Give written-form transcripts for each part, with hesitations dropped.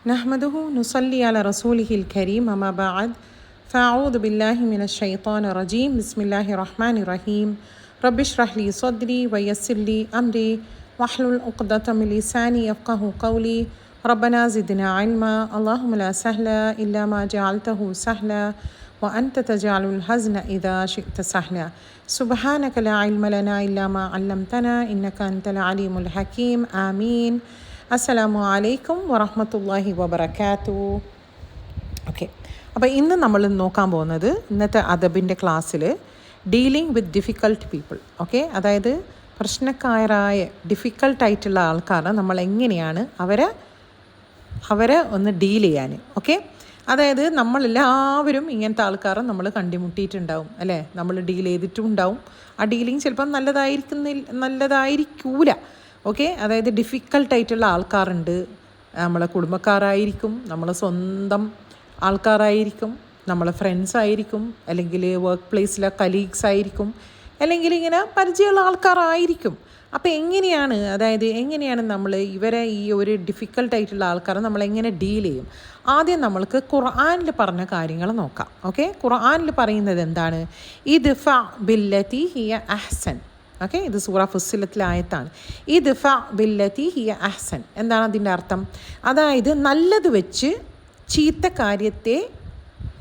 نحمده نصلي على رسوله الكريم أما بعد فأعوذ بالله من الشيطان الرجيم بسم الله الرحمن الرحيم رب اشرح لي صدري ويسر لي أمري واحلل عقدة من لساني يفقه قولي ربنا زدنا علما اللهم لا سهل إلا ما جعلته سهلا وأنت تجعل الحزن إذا شئت سهلا سبحانك لا علم لنا إلا ما علمتنا إنك أنت العليم الحكيم آمين. അസ്സലാമു അലൈക്കും വറഹ്മത്തുള്ളാഹി വബറകാതുഹു. ഓക്കെ, അപ്പോൾ ഇന്ന് നമ്മൾ നോക്കാൻ പോകുന്നത് ഇന്നത്തെ അദബിൻ്റെ ക്ലാസ്സിൽ dealing with difficult people. Okay, അതായത് പ്രശ്നക്കാരായ ഡിഫിക്കൾട്ടായിട്ടുള്ള ആൾക്കാരെ നമ്മൾ എങ്ങനെയാണ് അവരെ ഒന്ന് ഡീൽ ചെയ്യാൻ. ഓക്കെ, അതായത് നമ്മളെല്ലാവരും ഇങ്ങനത്തെ ആൾക്കാരെ നമ്മൾ കണ്ടുമുട്ടിയിട്ടുണ്ടാവും അല്ലേ, നമ്മൾ ഡീൽ ചെയ്തിട്ടും ഉണ്ടാവും. ആ ഡീലിംഗ് ചിലപ്പം നല്ലതായിരിക്കൂല. ഓക്കെ, അതായത് ഡിഫിക്കൾട്ടായിട്ടുള്ള ആൾക്കാരുണ്ട്. നമ്മളെ കുടുംബക്കാരായിരിക്കും, നമ്മളെ സ്വന്തം ആൾക്കാരായിരിക്കും, നമ്മളെ ഫ്രണ്ട്സ് ആയിരിക്കും, അല്ലെങ്കിൽ വർക്ക് പ്ലേസിലെ കലീഗ്സ് ആയിരിക്കും, അല്ലെങ്കിൽ ഇങ്ങനെ പരിചയമുള്ള ആൾക്കാരായിരിക്കും. അപ്പോൾ എങ്ങനെയാണ് നമ്മൾ ഇവരെ ഈ ഒരു ഡിഫിക്കൾട്ടായിട്ടുള്ള ആൾക്കാരെ നമ്മളെങ്ങനെ ഡീൽ ചെയ്യും? ആദ്യം നമ്മൾക്ക് ഖുർആനിൽ പറഞ്ഞ കാര്യങ്ങൾ നോക്കാം. ഓക്കെ, ഖുർആനിൽ പറയുന്നത് എന്താണ്? ഇദ്ഫ ബില്ലതി ഹിയ അഹ്സൻ. ഓക്കെ, ഇത് സൂറ ഫുസ്സിലത്തിലെ ആയത്താണ്. ഇദ്ഫ ബില്ലതി ഹിയ അഹ്സൻ. എന്താണ് അതിൻ്റെ അർത്ഥം? അതായത് നല്ലത് വെച്ച് ചീത്ത കാര്യത്തെ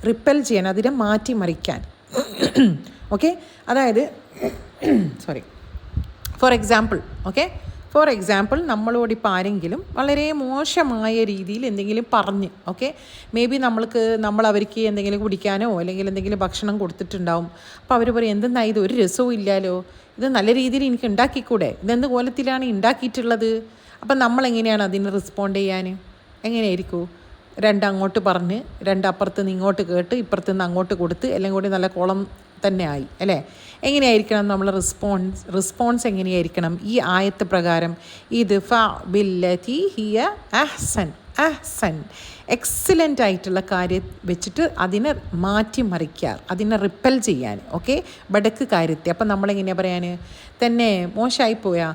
റിപ്പൽ ചെയ്യാൻ, അതിനെ മാറ്റിമറിക്കാൻ. ഓക്കെ, അതായത് ഫോർ എക്സാമ്പിൾ നമ്മളോട് ഇപ്പോൾ ആരെങ്കിലും വളരെ മോശമായ രീതിയിൽ എന്തെങ്കിലും പറഞ്ഞ്, ഓക്കെ, മേ ബി നമ്മൾ അവർക്ക് എന്തെങ്കിലും കുടിക്കാനോ അല്ലെങ്കിൽ എന്തെങ്കിലും ഭക്ഷണം കൊടുത്തിട്ടുണ്ടാവും. അപ്പോൾ അവർ പറയും, എന്തെന്നാ ഇത് ഒരു രസവും ഇല്ലല്ലോ, ഇത് നല്ല രീതിയിൽ എനിക്ക് ഉണ്ടാക്കിക്കൂടെ, ഇതെന്ത് കോലത്തിലാണ് ഉണ്ടാക്കിയിട്ടുള്ളത്? അപ്പം നമ്മളെങ്ങനെയാണ് അതിന് റെസ്പോണ്ട് ചെയ്യാൻ? എങ്ങനെയായിരിക്കും? അങ്ങോട്ട് പറഞ്ഞ് അപ്പുറത്ത് നിന്ന് ഇങ്ങോട്ട് കേട്ട് ഇപ്പുറത്ത് നിന്ന് അങ്ങോട്ട് കൊടുത്ത് എല്ലാം കൂടി നല്ല കോളം തന്നെ ആയി അല്ലേ? എങ്ങനെയായിരിക്കണം നമ്മൾ റെസ്പോൺസ് എങ്ങനെയായിരിക്കണം? ഈ ആയത്ത് പ്രകാരം ഇദ്ഫ ബില്ലതി ഹിയ അഹ്സൻ എക്സലൻ്റ് ആയിട്ടുള്ള കാര്യം വെച്ചിട്ട് അതിനെ മാറ്റിമറിക്കുക, അതിനെ റിപ്പൽ ചെയ്യാൻ. ഓക്കെ, ബടക്ക് കാര്യത്തെ. അപ്പം നമ്മളെങ്ങനെയാണ് പറയാൻ? തന്നെ മോശമായിപ്പോയാ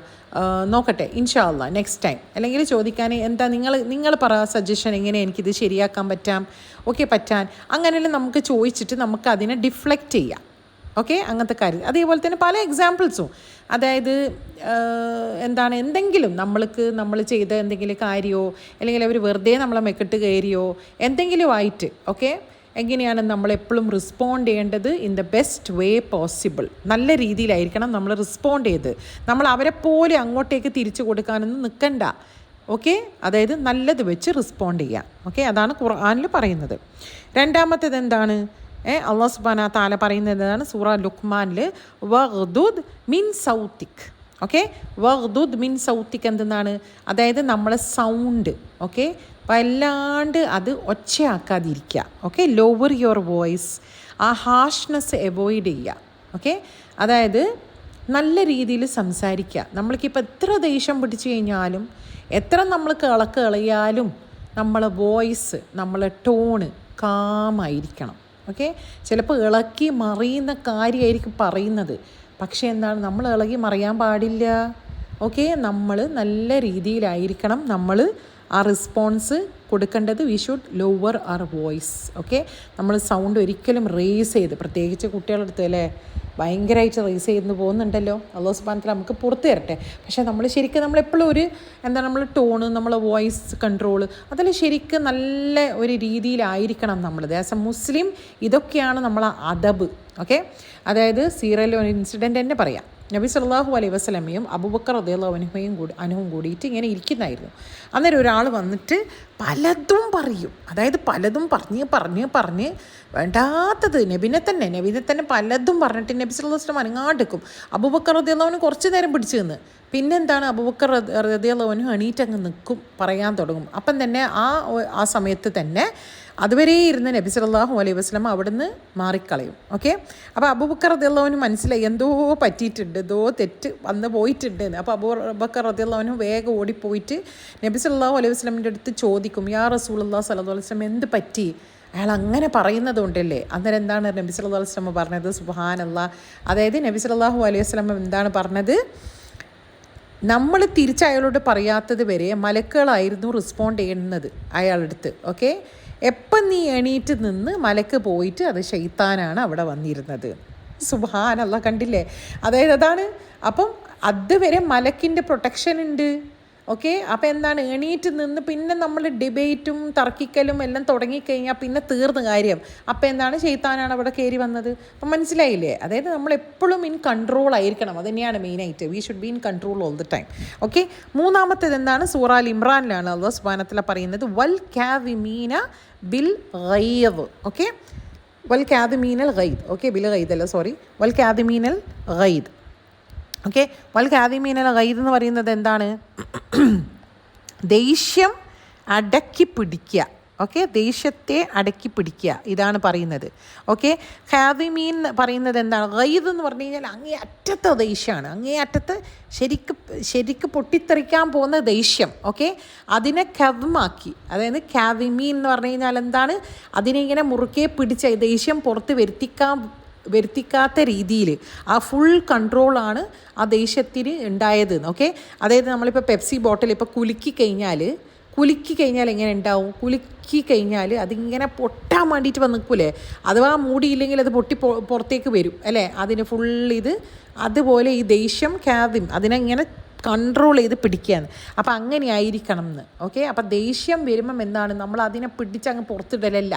നോക്കട്ടെ ഇൻഷാ അള്ളാ നെക്സ്റ്റ് ടൈം, അല്ലെങ്കിൽ ചോദിക്കാൻ എന്താ നിങ്ങൾ പറ സജഷൻ, എങ്ങനെ എനിക്കിത് ശരിയാക്കാൻ പറ്റാൻ അങ്ങനെയെല്ലാം നമുക്ക് ചോദിച്ചിട്ട് നമുക്ക് അതിനെ ഡിഫ്ലക്റ്റ് ചെയ്യാം. ഓക്കെ, അങ്ങനത്തെ കാര്യം. അതേപോലെ തന്നെ പല എക്സാമ്പിൾസും, അതായത് എന്തെങ്കിലും നമ്മൾ ചെയ്ത എന്തെങ്കിലും കാര്യമോ അല്ലെങ്കിൽ അവർ വെറുതെ നമ്മളെ മെക്കിട്ട് കയറിയോ എന്തെങ്കിലും ആയിട്ട്, ഓക്കെ, എങ്ങനെയാണ് നമ്മളെപ്പോഴും റെസ്പോണ്ട് ചെയ്യേണ്ടത്? In the best way possible. നല്ല രീതിയിലായിരിക്കണം നമ്മൾ റെസ്പോണ്ട് ചെയ്ത്. നമ്മൾ അവരെ പോലെ അങ്ങോട്ടേക്ക് തിരിച്ചു കൊടുക്കാനൊന്നും നിൽക്കണ്ട. ഓക്കെ, അതായത് നല്ലത് വെച്ച് റെസ്പോണ്ട് ചെയ്യാം. ഓക്കെ, അതാണ് ഖുർആനിൽ പറയുന്നത്. രണ്ടാമത്തേത് എന്താണ്? അല്ലാഹു സുബ്ഹാനഹു വ തആല പറയുന്നതാണ് സൂറ ലുഖ്മാനിൽ വഗ്ദുദ് മിൻ സൗത്തിക്. ഓക്കെ, വഗ്ദുദ് മിൻ സൗത്തിക് എന്തെന്നാണ്? അതായത് നമ്മളെ സൗണ്ട്, ഓക്കെ, വല്ലാണ്ട് അത് ഒച്ചയാക്കാതിരിക്കുക. ഓക്കെ, ലോവർ യുവർ വോയിസ്, ആ ഹാർഷ്നെസ് അവോയ്ഡ് ചെയ്യുക. ഓക്കെ, അതായത് നല്ല രീതിയിൽ സംസാരിക്കുക. നമ്മൾക്കിപ്പോൾ എത്ര ദേഷ്യം പിടിച്ചു കഴിഞ്ഞാലും എത്ര നമ്മൾ കളയാലും നമ്മളെ വോയിസ്, നമ്മളെ ടോണ് കാമായിരിക്കണം. ഓക്കെ, ചിലപ്പോൾ ഇളക്കി മറിയുന്ന കാര്യമായിരിക്കും പറയുന്നത്, പക്ഷേ നമ്മൾ ഇളകി മറിയാൻ പാടില്ല. ഓക്കെ, നമ്മൾ നല്ല രീതിയിലായിരിക്കണം നമ്മൾ ആ റെസ്പോൺസ് കൊടുക്കേണ്ടത്. We should lower our voice. Okay, നമ്മൾ സൗണ്ട് ഒരിക്കലും റേസ് ചെയ്ത്, പ്രത്യേകിച്ച് കുട്ടികളുടെ അടുത്ത് അല്ലേ ഭയങ്കരമായിട്ട് റേസ് ചെയ്ത് പോകുന്നുണ്ടല്ലോ, അല്ലാഹു സുബ്ഹാനഹു വ തആല നമുക്ക് പുറത്ത് തരട്ടെ. പക്ഷേ നമ്മളെപ്പോഴും നമ്മൾ ടോണ്, നമ്മളെ വോയിസ് കൺട്രോൾ അതെല്ലാം ശരിക്കും നല്ല ഒരു രീതിയിലായിരിക്കണം നമ്മൾ. ആസ് എ മുസ്ലിം ഇതൊക്കെയാണ് നമ്മളെ അദബ്. ഓക്കെ, അതായത് സീറയിലെ ഒരു ഇൻസിഡൻറ്റ് തന്നെ പറയാം. നബി സല്ലല്ലാഹു അലൈഹി വസല്ലമയും അബൂബക്കർ റളിയല്ലാഹു അൻഹുവും കൂടിയിട്ട് ഇങ്ങനെ ഇരിക്കുന്നായിരുന്നു. അന്നേരം ഒരാൾ വന്നിട്ട് പലതും പറയും. അതായത് പലതും പറഞ്ഞ് വേണ്ടാത്തത് നബിനെ തന്നെ പലതും പറഞ്ഞിട്ട് നബി സല്ലല്ലാഹു അലൈഹി വസല്ലം അനങ്ങാണ്ടിരിക്കും. അബൂബക്കർ റളിയല്ലാഹു അൻഹു കുറച്ച് നേരം പിടിച്ചു നിന്ന്, പിന്നെന്താണ് അബൂബക്കർ റളിയല്ലാഹു അൻഹു എണീറ്റങ്ങ് നിൽക്കും, പറയാൻ തുടങ്ങും. അപ്പം തന്നെ ആ സമയത്ത് തന്നെ അതുവരെ ഇരുന്ന് നബി സല്ലല്ലാഹു അലൈഹി വസല്ലം അവിടുന്ന് മാറിക്കളയും. ഓക്കെ, അപ്പോൾ അബൂബക്കർ റളിയല്ലാഹു അൻഹു മനസ്സിലായി എന്തോ പറ്റിയിട്ടുണ്ട്, എന്തോ തെറ്റ് വന്ന് പോയിട്ടുണ്ട്. അപ്പോൾ അബൂബക്കർ റളിയല്ലാഹു അൻഹു വേഗം ഓടിപ്പോയിട്ട് നബി സല്ലല്ലാഹു അലൈഹി വസല്ലമിൻ്റെ അടുത്ത് ചോദിക്കും, യാ റസൂലുള്ളാഹി സ്വല്ലല്ലാഹു അലൈഹി വസല്ലം എന്ത് പറ്റി? അയാൾ അങ്ങനെ പറയുന്നത് കൊണ്ടല്ലേ. അന്നേരം എന്താണ് നബി സല്ലല്ലാഹു അലൈഹി വസല്ലം പറഞ്ഞത്? സുബ്ഹാനല്ലാഹ്. അതായത് നബി സല്ലല്ലാഹു അലൈഹി വസല്ലം എന്താണ് പറഞ്ഞത്? നമ്മൾ തിരിച്ച് അയാളോട് പറയാത്തത് വരെ മലക്കുകളായിരുന്നു റെസ്പോണ്ട് ചെയ്യുന്നത് അയാളടുത്ത്. ഓക്കെ, എപ്പം നീ എണീറ്റ് നിന്ന് മലക്ക് പോയിട്ട് അത് ശൈത്താനാണ് അവിടെ വന്നിരുന്നത്. സുബ്ഹാനല്ലാഹ്, കണ്ടില്ലേ? അതായത് അതാണ്. അപ്പം അതുവരെ മലക്കിൻ്റെ പ്രൊട്ടക്ഷൻ ഉണ്ട്. ഓക്കെ, അപ്പോൾ എന്താണ്, എണീറ്റ് നിന്ന് പിന്നെ നമ്മൾ ഡിബേറ്റും തർക്കിക്കലും എല്ലാം തുടങ്ങിക്കഴിഞ്ഞാൽ പിന്നെ തീർന്ന കാര്യം. അപ്പോൾ എന്താണ്, ശൈത്താനാണ് അവിടെ കയറി വന്നത്. അപ്പം മനസ്സിലായില്ലേ? അതായത് നമ്മളെപ്പോഴും ഇൻ കൺട്രോൾ ആയിരിക്കണം. അത് തന്നെയാണ് മെയിനായിട്ട്. We should be in control all the time. Okay, മൂന്നാമത്തേത് എന്താണ്, സൂറ അൽ ഇമ്രാനിലാണ് അല്ലാഹു സുബ്ഹാനഹു വ തആല പറയുന്നത് വൽ കാദിമീന ബിൽ ഗൈദ്. ഓക്കെ, വൽ കാദിമീനൽ ഗൈദ്. ഓക്കെ, ബിൽ ഗൈദ് അല്ല, സോറി, വൽ കാദിമീനൽ ഗൈദ്. ഓക്കെ, വൽ കാദിമീനൽ ഗൈദ് എന്ന് പറയുന്നത് എന്താണ്, ദേഷ്യം അടക്കി പിടിക്കുക. ഓക്കെ, ദേഷ്യത്തെ അടക്കി പിടിക്കുക, ഇതാണ് പറയുന്നത്. ഓക്കെ, കാദിമീൻ പറയുന്നത് എന്താണ്, ഗൈദ് എന്ന് പറഞ്ഞു കഴിഞ്ഞാൽ അങ്ങേ അറ്റത്തെ ദേഷ്യമാണ്, അങ്ങേ അറ്റത്ത് ശരിക്ക് പൊട്ടിത്തെറിക്കാൻ പോകുന്ന ദേഷ്യം. ഓക്കെ, അതിനെ കവമാക്കി, അതായത് കാദിമീൻ എന്ന് പറഞ്ഞു കഴിഞ്ഞാൽ എന്താണ്, അതിനെ ഇങ്ങനെ മുറുക്കെ പിടിച്ച ദേഷ്യം പുറത്ത് വരുത്തിക്കാത്ത രീതിയിൽ ആ ഫുൾ കൺട്രോളാണ് ആ ദേഷ്യത്തിന് ഉണ്ടായത്. ഓക്കെ, അതായത് നമ്മളിപ്പോൾ പെപ്സി ബോട്ടിൽ ഇപ്പോൾ കുലുക്കി കഴിഞ്ഞാൽ എങ്ങനെ ഉണ്ടാവും, കുലുക്കി കഴിഞ്ഞാൽ അതിങ്ങനെ പൊട്ടാൻ വേണ്ടിയിട്ട് വന്ന് നിൽക്കൂലേ, അഥവാ മൂടിയില്ലെങ്കിൽ അത് പൊട്ടി പുറത്തേക്ക് വരും അല്ലേ, അതിന് ഫുൾ ഇത്. അതുപോലെ ഈ ദേഷ്യം കാദിം അതിനെ ഇങ്ങനെ കൺട്രോൾ ചെയ്ത് പിടിക്കുകയാണ്. അപ്പം അങ്ങനെ ആയിരിക്കണം എന്ന്. ഓക്കെ, അപ്പം ദേഷ്യം വരുമ്പം എന്താണ്, നമ്മൾ അതിനെ പിടിച്ചങ്ങ് പുറത്തിടലല്ല,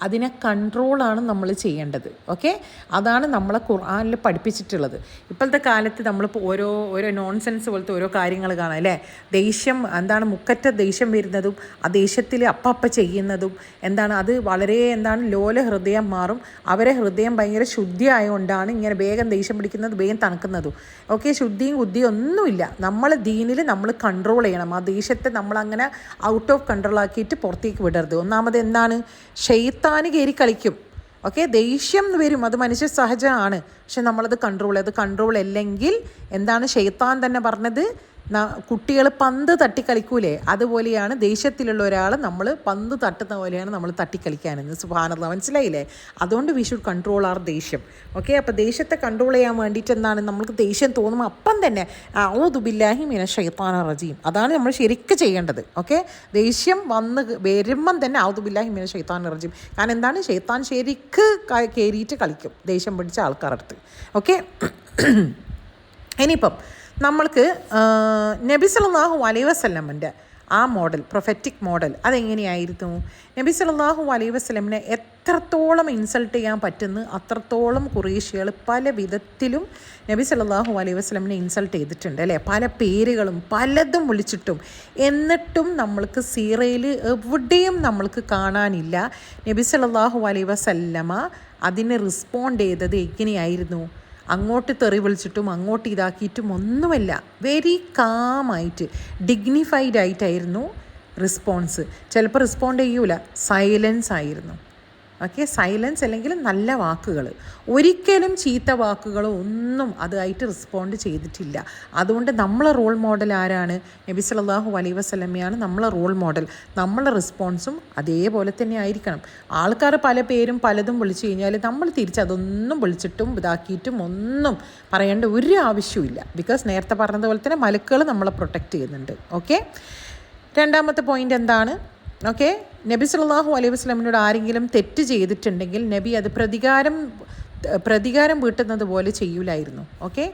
അതിനെ കൺട്രോളാണ് നമ്മൾ ചെയ്യേണ്ടത്. ഓക്കെ, അതാണ് നമ്മളെ ഖുർആനിൽ പഠിപ്പിച്ചിട്ടുള്ളത്. ഇപ്പോഴത്തെ കാലത്ത് നമ്മളിപ്പോൾ ഓരോ നോൺസെൻസ് പോലത്തെ ഓരോ കാര്യങ്ങൾ കാണാം അല്ലേ. ദേഷ്യം എന്താണ്, മുക്കറ്റ ദേഷ്യം വരുന്നതും ആ ദേഷ്യത്തിൽ അപ്പം ചെയ്യുന്നതും എന്താണ്, അത് വളരെ എന്താണ് ലോല ഹൃദയം മാറും. അവരെ ഹൃദയം ഭയങ്കര ശുദ്ധി ആയതുകൊണ്ടാണ് ഇങ്ങനെ വേഗം ദേഷ്യം പിടിക്കുന്നത്, വേഗം തണുക്കുന്നതും. ഓക്കെ, ശുദ്ധിയും ബുദ്ധിയും ഒന്നുമില്ല. നമ്മൾ ദീനിൽ നമ്മൾ കൺട്രോൾ ചെയ്യണം. ആ ദേഷ്യത്തെ നമ്മളങ്ങനെ ഔട്ട് ഓഫ് കൺട്രോൾ ആക്കിയിട്ട് പുറത്തേക്ക് വിടരുത്. ഒന്നാമത് എന്താണ്, ശൈത്താന് കയറി കളിക്കും. ഓക്കെ, ദേഷ്യം വരും, അത് മനുഷ്യ സഹജമാണ്. പക്ഷെ നമ്മളത് കൺട്രോൾ അല്ലെങ്കിൽ എന്താണ്, ശൈത്താൻ തന്നെ പറഞ്ഞത്, കുട്ടികൾ പന്ത് തട്ടിക്കളിക്കൂലേ, അതുപോലെയാണ് ദേഷ്യത്തിലുള്ള ഒരാൾ നമ്മൾ പന്ത് തട്ടുന്ന പോലെയാണ് നമ്മൾ തട്ടിക്കളിക്കാനെന്ന്. സുബ്ഹാനല്ലാഹ്, മനസ്സിലായില്ലേ? അതുകൊണ്ട് വി ഷുഡ് കൺട്രോൾ ആർ ദേഷ്യം. ഓക്കെ, അപ്പോൾ ദേഷ്യത്തെ കൺട്രോൾ ചെയ്യാൻ വേണ്ടിയിട്ട് എന്താണ്, നമ്മൾക്ക് ദേഷ്യം തോന്നുമ്പോൾ അപ്പം തന്നെ അഊദു ബില്ലാഹി മിനശ് ശൈത്താനിർ റജീം, അതാണ് നമ്മൾ ശരിക്കും ചെയ്യേണ്ടത്. ഓക്കെ, ദേഷ്യം വരുമ്പം തന്നെ അഊദു ബില്ലാഹി മിനശ് ശൈത്താനിർ റജീം. കാരണം എന്താണ്, ശൈത്താൻ ശരിക്ക് കയറിയിട്ട് കളിക്കും ദേഷ്യം പിടിച്ച ആൾക്കാരടുത്ത്. ഓക്കെ, ഇനിയിപ്പം നമ്മൾക്ക് നബി സല്ലല്ലാഹു അലൈഹി വസല്ലമിൻ്റെ ആ മോഡൽ, പ്രൊഫറ്റിക് മോഡൽ, അതെങ്ങനെയായിരുന്നു? നബി സല്ലല്ലാഹു അലൈഹി വസല്ലമിനെ എത്രത്തോളം ഇൻസൾട്ട് ചെയ്യാൻ പറ്റുന്നു അത്രത്തോളം ഖുറൈശികൾ പല വിധത്തിലും നബി സല്ലല്ലാഹു അലൈഹി വസല്ലമിനെ ഇൻസൾട്ട് ചെയ്തിട്ടുണ്ട് അല്ലേ, പല പേരുകളും പലതും വിളിച്ചിട്ടും. എന്നിട്ടും നമ്മൾക്ക് സീറയിൽ എവിടെയും നമ്മൾക്ക് കാണാനില്ല നബി സല്ലല്ലാഹു അലൈഹി വസല്ലമ അതിന് റെസ്പോണ്ട് ചെയ്തത് എങ്ങനെയായിരുന്നു. അങ്ങോട്ട് തെറി വിളിച്ചിട്ടും അങ്ങോട്ട് ഇതാക്കിയിട്ടും ഒന്നുമല്ല, വെരി കാമായിട്ട് ഡിഗ്നിഫൈഡ് ആയിട്ടായിരുന്നു റെസ്പോൺസ്. ചിലപ്പോൾ റെസ്പോണ്ട് ചെയ്യൂല, സൈലൻസ് ആയിരുന്നു. ഓക്കെ, സൈലൻസ് അല്ലെങ്കിൽ നല്ല വാക്കുകൾ, ഒരിക്കലും ചീത്ത വാക്കുകളോ ഒന്നും അതായിട്ട് റെസ്പോണ്ട് ചെയ്തിട്ടില്ല. അതുകൊണ്ട് നമ്മളെ റോൾ മോഡൽ ആരാണ്? നബി സല്ലല്ലാഹു അലൈഹി വസല്ലമയാണ് നമ്മളെ റോൾ മോഡൽ. നമ്മളെ റെസ്പോൺസും അതേപോലെ തന്നെ ആയിരിക്കണം. ആൾക്കാർ പല പേരും പലതും വിളിച്ചു കഴിഞ്ഞാൽ നമ്മൾ തിരിച്ചതൊന്നും വിളിച്ചിട്ടും ഇതാക്കിയിട്ടും ഒന്നും പറയേണ്ട ഒരു ആവശ്യമില്ല. ബിക്കോസ് നേരത്തെ പറഞ്ഞതുപോലെ തന്നെ മലക്കുകൾ നമ്മളെ പ്രൊട്ടക്റ്റ് ചെയ്യുന്നുണ്ട്. ഓക്കെ, രണ്ടാമത്തെ പോയിൻ്റ് എന്താണ്? ഓക്കെ, നബി സല്ലല്ലാഹു അലൈഹി വസല്ലമിനോട് ആരെങ്കിലും തെറ്റ് ചെയ്തിട്ടുണ്ടെങ്കിൽ നബി അത് പ്രതികാരം വീട്ടുന്നത് പോലെ ചെയ്യൂലായിരുന്നു. ഓക്കെ,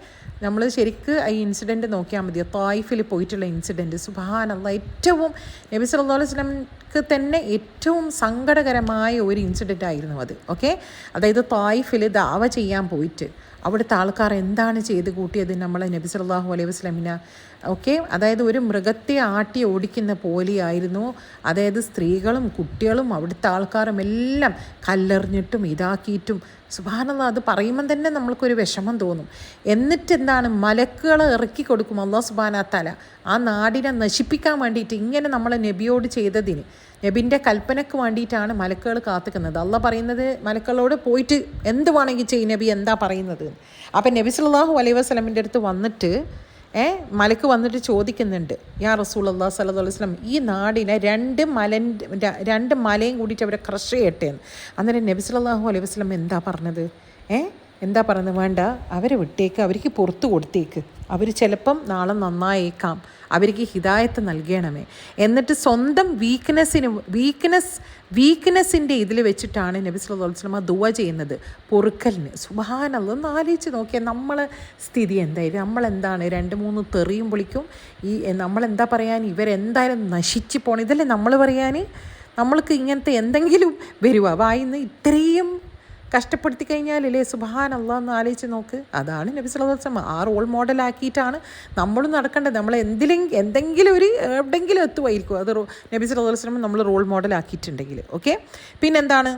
നമ്മൾ ശരിക്ക് ഈ ഇൻസിഡൻറ്റ് നോക്കിയാൽ മതി. തായിഫിൽ പോയിട്ടുള്ള ഇൻസിഡൻറ്റ്, സുബ്ഹാനല്ലാഹ്, ഏറ്റവും നബി സല്ലല്ലാഹു അലൈഹി വസല്ലമക്ക് തന്നെ ഏറ്റവും സങ്കടകരമായ ഒരു ഇൻസിഡൻ്റ് ആയിരുന്നു അത്. ഓക്കെ, അതായത് തായിഫിൽ ദാവ ചെയ്യാൻ പോയിട്ട് അവിടുത്തെ ആൾക്കാർ എന്താണ് ചെയ്ത് കൂട്ടിയത് നമ്മളെ നബി സല്ലല്ലാഹു അലൈഹി വസല്ലമിനെ. ഓക്കെ, അതായത് ഒരു മൃഗത്തെ ആട്ടി ഓടിക്കുന്ന പോലെയായിരുന്നു. അതായത് സ്ത്രീകളും കുട്ടികളും അവിടുത്തെ ആൾക്കാരും എല്ലാം കല്ലെറിഞ്ഞിട്ടും ഇതാക്കിയിട്ടും. സുബ്ഹാനല്ലാഹ്, അത് പറയുമ്പം തന്നെ നമ്മൾക്കൊരു വിഷമം തോന്നും. എന്നിട്ട് എന്താണ്, മലക്കുകളെ ഇറക്കി കൊടുക്കും അല്ലാഹു സുബ്ഹാനഹു വ തആല ആ നാടിനെ നശിപ്പിക്കാൻ വേണ്ടിയിട്ട്. ഇങ്ങനെ നമ്മളെ നബിയോട് ചെയ്തതിന്, നബിൻ്റെ കൽപ്പനയ്ക്ക് വേണ്ടിയിട്ടാണ് മലക്കുകൾ കാത്തുക്കുന്നത്. അള്ളാഹ് പറയുന്നത് മലക്കുകളോട് പോയിട്ട് എന്ത് വേണമെങ്കിൽ ചെയ്യും, നബി എന്താ പറയുന്നത്. അപ്പം നബി സല്ലല്ലാഹു അലൈഹി വസല്ലമിൻ്റെ അടുത്ത് വന്നിട്ട് മലക്ക് വന്നിട്ട് ചോദിക്കുന്നുണ്ട്, യാ റസൂലുള്ളാഹി സ്വല്ലല്ലാഹു അലൈഹി വസല്ലം, ഈ നാടിനെ രണ്ട് മലയും കൂടിയിട്ട് അവരെ ക്രഷ് ചെയ്യട്ടെ എന്ന്. അന്നേരം നബി സല്ലല്ലാഹു അലൈഹി വസല്ലം എന്താ പറഞ്ഞത്? എന്താ പറയുന്നത്, വേണ്ട അവരെ വിട്ടേക്ക്, അവർക്ക് പുറത്ത് കൊടുത്തേക്ക്, അവർ ചിലപ്പം നാളെ നന്നായേക്കാം, അവർക്ക് ഹിദായത്ത് നൽകണമേ. എന്നിട്ട് സ്വന്തം വീക്ക്നെസ്സിൻ്റെ ഇതിൽ വെച്ചിട്ടാണ് നബി സല്ലല്ലാഹു അലൈഹി വസല്ലം ദുആ ചെയ്യുന്നത് പൊറുക്കലിന്. സുബ്ഹാനല്ലാഹ്, ഒന്ന് ആലോചിച്ച് നോക്കിയാൽ നമ്മളെ സ്ഥിതി എന്തായാലും, നമ്മളെന്താണ് 2-3 തെറിയും വിളിക്കും, നമ്മളെന്താ പറയാൻ, ഇവരെന്തായാലും നശിച്ച് പോകണം, ഇതല്ലേ നമ്മൾ പറയാൻ. നമ്മൾക്ക് ഇങ്ങനത്തെ എന്തെങ്കിലും വരുക വായിന്ന് ഇത്രയും കഷ്ടപ്പെടുത്തി കഴിഞ്ഞാലല്ലേ സുബ്ഹാനല്ലാഹ്, ഒന്ന് ആലോചിച്ച് നോക്ക്. അതാണ് നബി സല്ലല്ലാഹു അലൈഹി വസല്ലം ആ റോൾ മോഡലാക്കിയിട്ടാണ് നമ്മളും നടക്കേണ്ടത്. നമ്മൾ എന്തെങ്കിലും എവിടെയെങ്കിലും എത്തുമായിരിക്കും അത് നബി സല്ലല്ലാഹു അലൈഹി വസല്ലം നമ്മൾ റോൾ മോഡലാക്കിയിട്ടുണ്ടെങ്കിൽ. ഓക്കെ, പിന്നെന്താണ്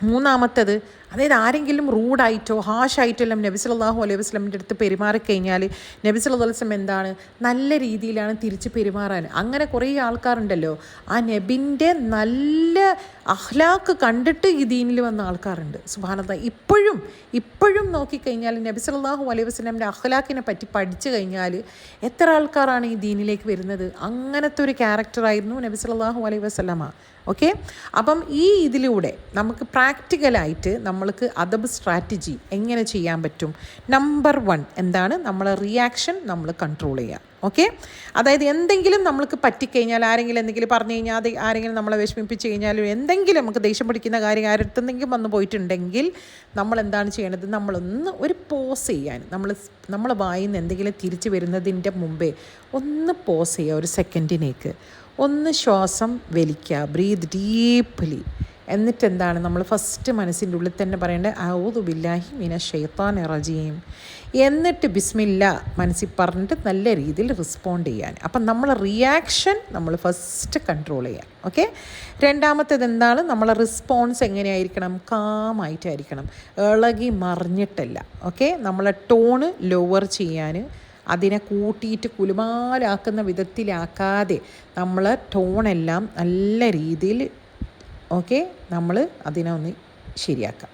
മൂന്നാമത്തത്, അതായത് ആരെങ്കിലും റൂഡായിട്ടോ ഹാഷായിട്ടോ എല്ലാം നബി സല്ലല്ലാഹു അലൈഹി വസല്ലമിൻ്റെ അടുത്ത് പെരുമാറിക്കഴിഞ്ഞാൽ നബി സല്ലല്ലാഹു അലൈഹി വസല്ലം എന്താണ് നല്ല രീതിയിലാണ് തിരിച്ച് പെരുമാറാൻ. അങ്ങനെ കുറേ ആൾക്കാരുണ്ടല്ലോ, ആ നബിൻ്റെ നല്ല അഖ്ലാഖ് കണ്ടിട്ട് ഈ ദീനിൽ വന്ന ആൾക്കാരുണ്ട്. സുബ്ഹാനല്ലാഹ്, ഇപ്പോഴും നോക്കിക്കഴിഞ്ഞാൽ നബി സല്ലല്ലാഹു അലൈഹി വസല്ലമിൻ്റെ അഖ്ലാഖിനെ പറ്റി പഠിച്ചു കഴിഞ്ഞാൽ എത്ര ആൾക്കാരാണ് ഈ ദീനിലേക്ക് വരുന്നത്. അങ്ങനത്തെ ഒരു ക്യാരക്ടറായിരുന്നു നബി സല്ലല്ലാഹു അലൈഹി വസല്ലമ. ഓക്കെ, അപ്പം ഈ ഇതിലൂടെ നമുക്ക് പ്രാക്ടിക്കലായിട്ട് നമ്മൾക്ക് അദബ് സ്ട്രാറ്റജി എങ്ങനെ ചെയ്യാൻ പറ്റും. നമ്പർ 1 എന്താണ്, നമ്മളെ റിയാക്ഷൻ നമ്മൾ കൺട്രോൾ ചെയ്യുക. ഓക്കെ, അതായത് എന്തെങ്കിലും നമ്മൾക്ക് പറ്റിക്കഴിഞ്ഞാൽ, ആരെങ്കിലും എന്തെങ്കിലും പറഞ്ഞു കഴിഞ്ഞാൽ, അത് ആരെങ്കിലും നമ്മളെ വിഷമിപ്പിച്ച് കഴിഞ്ഞാലും, എന്തെങ്കിലും നമുക്ക് ദേഷ്യം പിടിക്കുന്ന കാര്യം ആരെടുത്തെന്തെങ്കിലും വന്നു പോയിട്ടുണ്ടെങ്കിൽ നമ്മൾ എന്താണ് ചെയ്യേണ്ടത്, നമ്മളൊന്ന് ഒരു പോസ് ചെയ്യാൻ, നമ്മളെ വായിൽ നിന്ന് എന്തെങ്കിലും തിരിച്ച് വരുന്നതിൻ്റെ മുമ്പേ ഒന്ന് പോസ് ചെയ്യുക, ഒരു സെക്കൻഡിനേക്ക് ഒന്ന് ശ്വാസം വലിക്കുക, ബ്രീത്ത് ഡീപ്ലി. എന്നിട്ട് എന്താണ് നമ്മൾ ഫസ്റ്റ് മനസ്സിൻ്റെ ഉള്ളിൽ തന്നെ പറയേണ്ടത്, ഔദു ബില്ലാഹി മിനശ് ശൈത്താനിർ റജീം, എന്നിട്ട് ബിസ്മില്ല മനസ്സിൽ പറഞ്ഞിട്ട് നല്ല രീതിയിൽ റെസ്പോണ്ട് ചെയ്യാൻ. അപ്പം നമ്മളെ റിയാക്ഷൻ നമ്മൾ ഫസ്റ്റ് കൺട്രോൾ ചെയ്യാൻ. ഓക്കെ, രണ്ടാമത്തേത് എന്താണ്, നമ്മളെ റെസ്പോൺസ് എങ്ങനെയായിരിക്കണം, കാമായിട്ടായിരിക്കണം, ഇളകി മറിഞ്ഞിട്ടല്ല. ഓക്കെ, നമ്മളെ ടോണ് ലോവർ ചെയ്യാൻ, അതിനെ കൂട്ടിയിട്ട് കുലുമാലാക്കുന്ന വിധത്തിലാക്കാതെ നമ്മൾ ടോണെല്ലാം നല്ല രീതിയിൽ ഓക്കെ നമ്മൾ അതിനെ ഒന്ന് ശരിയാക്കാം.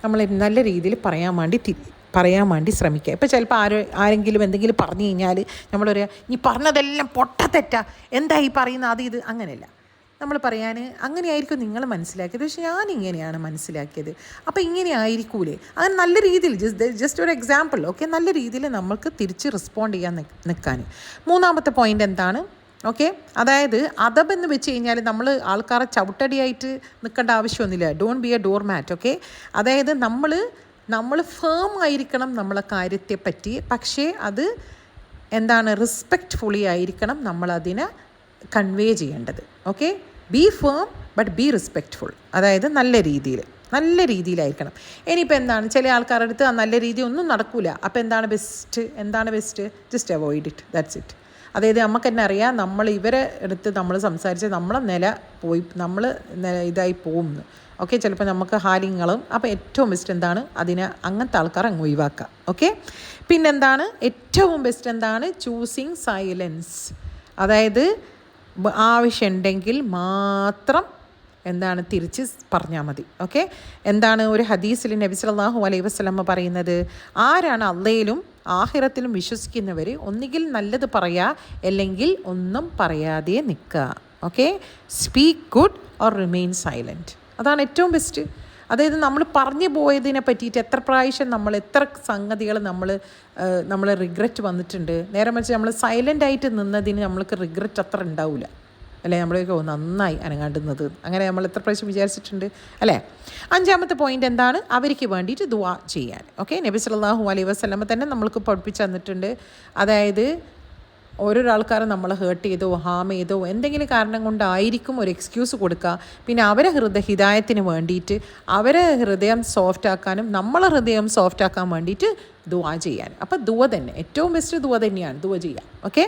നമ്മൾ നല്ല രീതിയിൽ പറയാൻ വേണ്ടി ശ്രമിക്കുക. ഇപ്പോൾ ചിലപ്പോൾ ആരെങ്കിലും എന്തെങ്കിലും പറഞ്ഞു കഴിഞ്ഞാൽ നമ്മളൊരു നീ പറഞ്ഞതെല്ലാം പൊട്ടത്തെറ്റാ, എന്താ ഈ പറയുന്നത്, അത് ഇത് അങ്ങനെയല്ല നമ്മൾ പറയാൻ. അങ്ങനെയായിരിക്കും നിങ്ങൾ മനസ്സിലാക്കിയത്, പക്ഷെ ഞാനിങ്ങനെയാണ് മനസ്സിലാക്കിയത്, അപ്പോൾ ഇങ്ങനെ ആയിരിക്കൂലേ, അങ്ങനെ നല്ല രീതിയിൽ ജസ്റ്റ് ഒരു എക്സാമ്പിൾ. ഓക്കെ, നല്ല രീതിയിൽ നമ്മൾക്ക് തിരിച്ച് റെസ്പോണ്ട് ചെയ്യാൻ നിൽക്കാൻ. മൂന്നാമത്തെ പോയിൻ്റ് എന്താണ്, ഓക്കെ, അതായത് അദബ് എന്ന് വെച്ച് കഴിഞ്ഞാൽ നമ്മൾ ആൾക്കാരെ ചവിട്ടടിയായിട്ട് നിൽക്കേണ്ട ആവശ്യമൊന്നുമില്ല. Don't be a door mat. Okay, അതായത് നമ്മൾ ഫേം ആയിരിക്കണം നമ്മളെ കാര്യത്തെ പറ്റി, പക്ഷേ അത് എന്താണ് റെസ്പെക്റ്റ്ഫുള്ളി ആയിരിക്കണം നമ്മളതിനെ കൺവേ ചെയ്യേണ്ടത്. Okay, B firm but B respectful, അതായത് നല്ല രീതിയിലായിരിക്കണം. ഇനിയിപ്പോൾ എന്താണ് ചില ആൾക്കാരുടെ അടുത്ത് ആ നല്ല രീതി ഒന്നും നടക്കില്ല, അപ്പോൾ എന്താണ് best, just avoid it, that's it. അതായത് നമുക്ക് തന്നെ അറിയാം, നമ്മൾ ഇവരെ അടുത്ത് നമ്മൾ സംസാരിച്ച് നമ്മളെ നില പോയി നമ്മൾ ഇതായി പോകുന്നു. ഓക്കെ, ചിലപ്പോൾ നമുക്ക് ഹാലിങ്ങളും. അപ്പോൾ ഏറ്റവും ബെസ്റ്റ് എന്താണ്, അങ്ങനത്തെ ആൾക്കാർ അങ്ങ് ഒഴിവാക്കുക. ഓക്കെ, പിന്നെന്താണ് ഏറ്റവും ബെസ്റ്റ് എന്താണ്, ചൂസിങ് സൈലൻസ്, അതായത് ആവശ്യമുണ്ടെങ്കിൽ മാത്രം എന്താണ് തിരിച്ച് പറഞ്ഞാൽ മതി. ഓക്കെ, എന്താണ് ഒരു ഹദീസിൽ നബി സല്ലല്ലാഹു അലൈഹി വസല്ലം പറയുന്നത്, ആരാണ് അള്ളയിലും ആഖിറത്തിലും വിശ്വസിക്കുന്നവർ ഒന്നുകിൽ നല്ലത് പറയുക, അല്ലെങ്കിൽ ഒന്നും പറയാതെ നിൽക്കുക. Okay, speak good or remain silent, അതാണ് ഏറ്റവും ബെസ്റ്റ്. അതായത് നമ്മൾ പറഞ്ഞു പോയതിനെ പറ്റിയിട്ട് എത്ര പ്രാവശ്യം എത്ര സംഗതികൾ നമ്മൾ റിഗ്രറ്റ് വന്നിട്ടുണ്ട്. നേരെ മറിച്ച് നമ്മൾ സൈലൻ്റായിട്ട് നിന്നതിന് നമ്മൾക്ക് റിഗ്രറ്റ് അത്ര ഉണ്ടാവില്ല, അല്ലേ? നമ്മളൊക്കെ നന്നായി അനങ്ങാണ്ടുന്നത് അങ്ങനെ നമ്മൾ എത്ര പ്രാവശ്യം വിചാരിച്ചിട്ടുണ്ട്, അല്ലേ? അഞ്ചാമത്തെ പോയിൻ്റ് എന്താണ്, അവർക്ക് വേണ്ടിയിട്ട് ദുആ ചെയ്യാൻ. ഓക്കെ, നബി സല്ലല്ലാഹു അലൈഹി വസല്ലം തന്നെ നമ്മൾക്ക് പഠിപ്പിച്ച് തന്നിട്ടുണ്ട്. അതായത് ഓരോരാൾക്കാരും നമ്മളെ ഹേർട്ട് ചെയ്തോ ഹാം ചെയ്തോ എന്തെങ്കിലും കാരണം കൊണ്ടായിരിക്കും ഒരു എക്സ്ക്യൂസ് കൊടുക്കുക. പിന്നെ അവരെ ഹിദായത്തിന് വേണ്ടിയിട്ട് അവരെ ഹൃദയം സോഫ്റ്റ് ആക്കാനും നമ്മളെ ഹൃദയം സോഫ്റ്റ് ആക്കാൻ വേണ്ടിയിട്ട് ദുആ ചെയ്യാൻ. അപ്പോൾ ദുആ തന്നെ ഏറ്റവും ബെസ്റ്റ് ദുആ തന്നെയാണ്, ദുആ ചെയ്യാം. ഓക്കെ,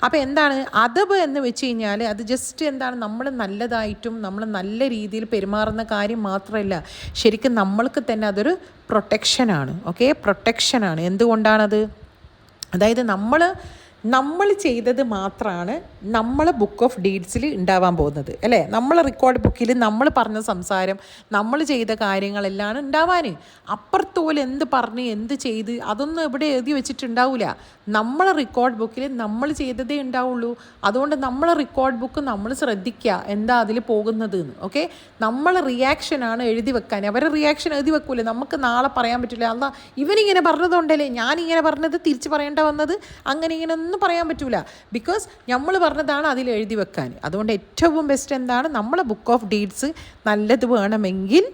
അപ്പോൾ എന്താണ് അദബ് എന്ന് വെച്ച് കഴിഞ്ഞാൽ അത് ജസ്റ്റ് എന്താണ് നമ്മൾ നല്ലതായിട്ടും നമ്മൾ നല്ല രീതിയിൽ പെരുമാറുന്ന കാര്യം മാത്രമല്ല, ശരിക്കും നമ്മൾക്ക് തന്നെ അതൊരു പ്രൊട്ടക്ഷനാണ്. ഓക്കെ, പ്രൊട്ടക്ഷനാണ്. എന്തുകൊണ്ടാണത്? അതായത് നമ്മൾ ചെയ്തത് മാത്രമാണ് നമ്മളെ ബുക്ക് ഓഫ് ഡീഡ്സിൽ ഉണ്ടാവാൻ പോകുന്നത്, അല്ലേ? നമ്മളെ റെക്കോർഡ് ബുക്കിൽ നമ്മൾ പറഞ്ഞ സംസാരം, നമ്മൾ ചെയ്ത കാര്യങ്ങളെല്ലാം ഉണ്ടാവാൻ. അപ്പുറത്തോലെ എന്ത് പറഞ്ഞ് എന്ത് ചെയ്ത് അതൊന്നും എവിടെ എഴുതി വെച്ചിട്ടുണ്ടാവില്ല. നമ്മളെ റെക്കോർഡ് ബുക്കിൽ നമ്മൾ ചെയ്തതേ ഉണ്ടാവുള്ളൂ. അതുകൊണ്ട് നമ്മളെ റെക്കോർഡ് ബുക്ക് നമ്മൾ ശ്രദ്ധിക്കുക എന്താ അതിൽ പോകുന്നത് എന്ന്. ഓക്കെ, നമ്മളെ റിയാക്ഷനാണ് എഴുതി വെക്കാൻ. അവരുടെ റിയാക്ഷൻ എഴുതി വെക്കൂലേ, നമുക്ക് നാളെ പറയാൻ പറ്റില്ല. അല്ല ഇവനിങ്ങനെ പറഞ്ഞതുകൊണ്ടല്ലേ ഞാനിങ്ങനെ പറഞ്ഞത് തിരിച്ച് പറയേണ്ട വന്നത്, അങ്ങനെ ഇങ്ങനെ ഒന്നും പറയാൻ പറ്റൂല. ബിക്കോസ് നമ്മൾ പറഞ്ഞതാണ് അതിൽ എഴുതി വെക്കാൻ. അതുകൊണ്ട് ഏറ്റവും ബെസ്റ്റ് എന്താണ്, നമ്മളെ ബുക്ക് ഓഫ് ഡീഡ്സ് നല്ലത് വേണമെങ്കിൽ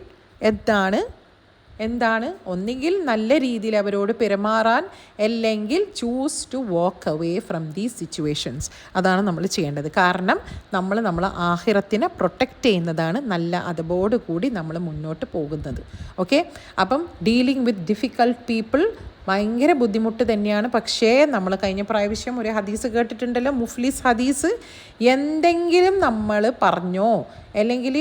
എന്താണ് ഒന്നുകിൽ നല്ല രീതിയിൽ അവരോട് പെരുമാറാൻ, അല്ലെങ്കിൽ choose to walk away from these situations. അതാണ് നമ്മൾ ചെയ്യേണ്ടത്. കാരണം നമ്മളെ ആഖിറത്തിനെ പ്രൊട്ടക്റ്റ് ചെയ്യുന്നതാണ് നല്ല അതബോട് കൂടി നമ്മൾ മുന്നോട്ട് പോകുന്നത്. ഓക്കെ, അപ്പം ഡീലിംഗ് വിത്ത് ഡിഫിക്കൾട്ട് പീപ്പിൾ ഭയങ്കര ബുദ്ധിമുട്ട് തന്നെയാണ്. പക്ഷേ നമ്മൾ കഴിഞ്ഞ പ്രാവശ്യം ഒരു ഹദീസ് കേട്ടിട്ടുണ്ടല്ലോ, മുഫ്ലിസ് ഹദീസ്. എന്തെങ്കിലും നമ്മൾ പറഞ്ഞോ അല്ലെങ്കിൽ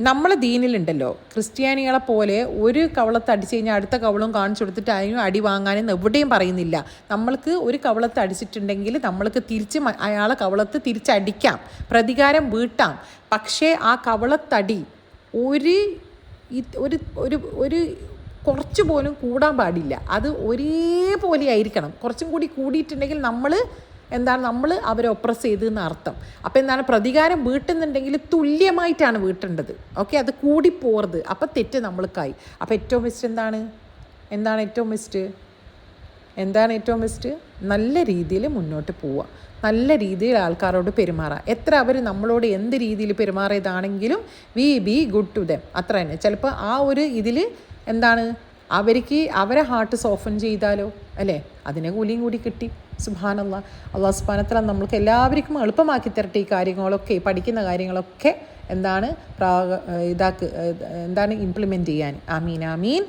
നമ്മൾ ദീനിലുണ്ടല്ലോ ക്രിസ്ത്യാനികളെ പോലെ ഒരു കവളത്ത് അടിച്ച് കഴിഞ്ഞാൽ അടുത്ത കവളും കാണിച്ചു കൊടുത്തിട്ട് അതിനും അടി വാങ്ങാനെന്ന് എവിടെയും പറയുന്നില്ല. നമ്മൾക്ക് ഒരു കവളത്ത് അടിച്ചിട്ടുണ്ടെങ്കിൽ നമ്മൾക്ക് തിരിച്ച് അയാളെ കവളത്ത് തിരിച്ചടിക്കാം, പ്രതികാരം വീട്ടാം. പക്ഷേ ആ കവളത്തടി ഒരു കുറച്ച് പോലും കൂടാൻ പാടില്ല. അത് ഒരേപോലെ ആയിരിക്കണം. കുറച്ചും കൂടി കൂടിയിട്ടുണ്ടെങ്കിൽ നമ്മൾ അവരെ ഒപ്രസ് ചെയ്തെന്ന് അർത്ഥം. അപ്പോൾ എന്താണ്, പ്രതികാരം വീട്ടുന്നുണ്ടെങ്കിൽ തുല്യമായിട്ടാണ് വീട്ടേണ്ടത്. ഓക്കെ, അത് കൂടി പോകരുത്. അപ്പം തെറ്റ് നമ്മൾക്കായി. അപ്പോൾ ഏറ്റവും ബെസ്റ്റ് എന്താണ് ഏറ്റവും ബെസ്റ്റ് നല്ല രീതിയിൽ മുന്നോട്ട് പോവുക, നല്ല രീതിയിൽ ആൾക്കാരോട് പെരുമാറുക. എത്ര അവർ നമ്മളോട് എന്ത് രീതിയിൽ പെരുമാറിയതാണെങ്കിലും we be good to them, അത്ര തന്നെ. ചിലപ്പോൾ ആ ഒരു ഇതിൽ അവരെ ഹാർട്ട് സോഫൻ ചെയ്താലോ, അല്ലേ? അതിനെ കൂലിയും കൂടി കിട്ടി. സുബ്ഹാനല്ലാഹ്. അല്ലാഹു സുബ്ഹാനഹു വ തആല നമ്മൾക്ക് എല്ലാവർക്കും എളുപ്പമാക്കി തരട്ടെ ഈ കാര്യങ്ങളൊക്കെ, പഠിക്കുന്ന കാര്യങ്ങളൊക്കെ ഇംപ്ലിമെൻറ്റ് ചെയ്യാൻ. ആമീൻ ആമീൻ.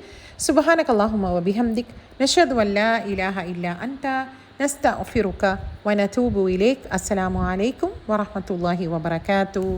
സുബ്ഹാനകല്ലാഹുമ്മ വബിഹംദിക് നശ്ഹദു അല്ലാ ഇലാഹ ഇല്ലാ അൻത നസ്തഗ്ഫിറുക വനതൂബു ഇലൈക്. അസ്സലാമു അലൈക്കും വറഹ്മത്തുള്ളാഹി വബറകാതുഹു.